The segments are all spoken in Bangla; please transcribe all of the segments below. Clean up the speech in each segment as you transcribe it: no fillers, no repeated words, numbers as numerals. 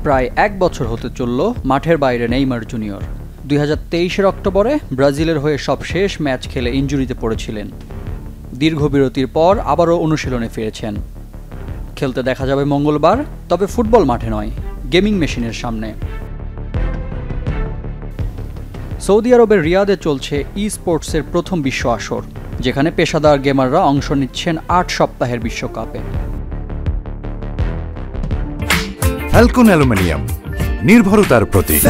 প্রায় ১ বছর হতে চলল মাঠের বাইরে নেইমার জুনিয়র। ২০২৩-এর অক্টোবরে ব্রাজিলের হয়ে সব শেষ ম্যাচ খেলে ইনজুরিতে পড়েছিলেন। দীর্ঘ বিরতির পর আবারও অনুশীলনে ফিরেছেন। খেলতে দেখা যাবে মঙ্গলবার, তবে ফুটবল মাঠে নয়, গেমিং মেশিনের সামনে। সৌদি আরবের রিয়াদে চলছে ই-স্পোর্টসের প্রথম বিশ্ব আসর, যেখানে পেশাদার গেমাররা অংশ নিচ্ছেন ৮ সপ্তাহের বিশ্বকাপে। ফ্যালকন অ্যালুমিনিয়াম, নির্ভরতার প্রতীক।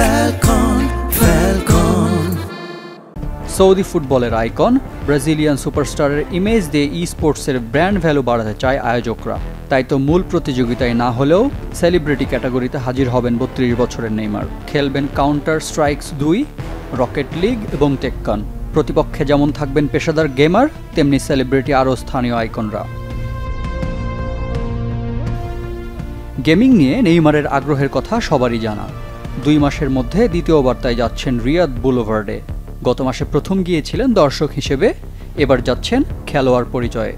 সৌদি ফুটবলের আইকন ব্রাজিলিয়ান সুপারস্টারের ইমেজ দিয়ে ই-স্পোর্টসের ব্র্যান্ড ভ্যালু বাড়াতে চায় আয়োজকরা। তাই তো মূল প্রতিযোগিতায় না হলেও সেলিব্রিটি ক্যাটাগরিতে হাজির হবেন ৩২ বছরের নেইমার। খেলবেন কাউন্টার স্ট্রাইকস ২, রকেট লিগ এবং টেক্কান। প্রতিপক্ষে যেমন থাকবেন পেশাদার গেমার, তেমনি সেলিব্রিটি আরও স্থানীয় আইকনরা। গেমিং নিয়ে নেইমারের আগ্রহের কথা সবারই জানা। ২ মাসের মধ্যে দ্বিতীয়বার তাই যাচ্ছেন রিয়াদ বুলভার্ডে। গত মাসে প্রথম গিয়েছিলেন দর্শক হিসেবে, এবার যাচ্ছেন খেলোয়াড় পরিচয়ে।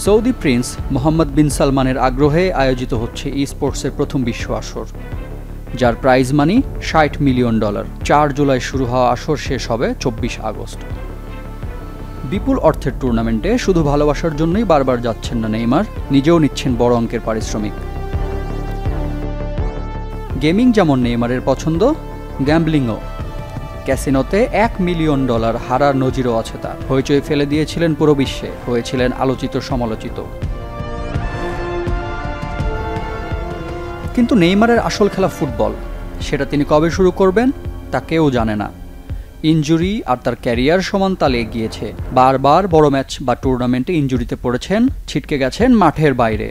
সৌদি প্রিন্স মোহাম্মদ বিন সালমানের আগ্রহে আয়োজিত হচ্ছে ই স্পোর্টসের প্রথম বিশ্ব আসর, যার প্রাইজ মানি $৬০ মিলিয়ন। ৪ জুলাই শুরু হওয়া আসর শেষ হবে ২৪ আগস্ট। বিপুল অর্থের টুর্নামেন্টে শুধু ভালোবাসার জন্যই বারবার যাচ্ছেন না নেইমার, নিজেও নিচ্ছেন বড় অঙ্কের পারিশ্রমিক। গেমিং যেমন নেইমারের পছন্দ, গ্যাম্বলিংও। ক্যাসিনোতে $১ মিলিয়ন হারার নজিরও আছে তার। হইচই ফেলে দিয়েছিলেন পুরো বিশ্বে, হয়েছিলেন আলোচিত সমালোচিত। কিন্তু নেইমারের আসল খেলা ফুটবল, সেটা তিনি কবে শুরু করবেন তা কেউ জানে না। ইনজুরি আর তার ক্যারিয়ার সমান তালে এগিয়েছে। বারবার বড় ম্যাচ বা টুর্নামেন্টে ইনজুরিতে পড়েছেন, ছিটকে গেছেন মাঠের বাইরে।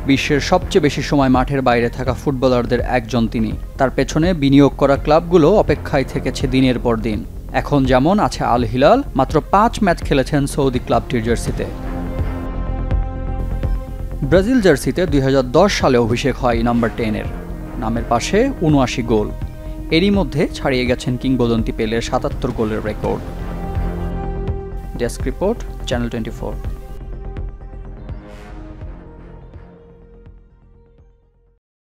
বিশ্বের সবচেয়ে বেশি সময় মাঠের বাইরে থাকা ফুটবলারদের একজন তিনি। তার পেছনে বিনিয়োগ করা ক্লাবগুলো অপেক্ষায় থেকেছে দিনের পর দিন। এখন যেমন আছে আল হিলাল, মাত্র ৫ ম্যাচ খেলেছেন সৌদি ক্লাবটির জার্সিতে। ব্রাজিল জার্সিতে ২০১০ সালে অভিষেক হয় নাম্বার 10-এর। নামের পাশে ৭৯ গোল। এরই মধ্যে ছাড়িয়ে গেছেন কিংবদন্তি পেলের ৭৭ গোলের রেকর্ড। Desk report, channel 24।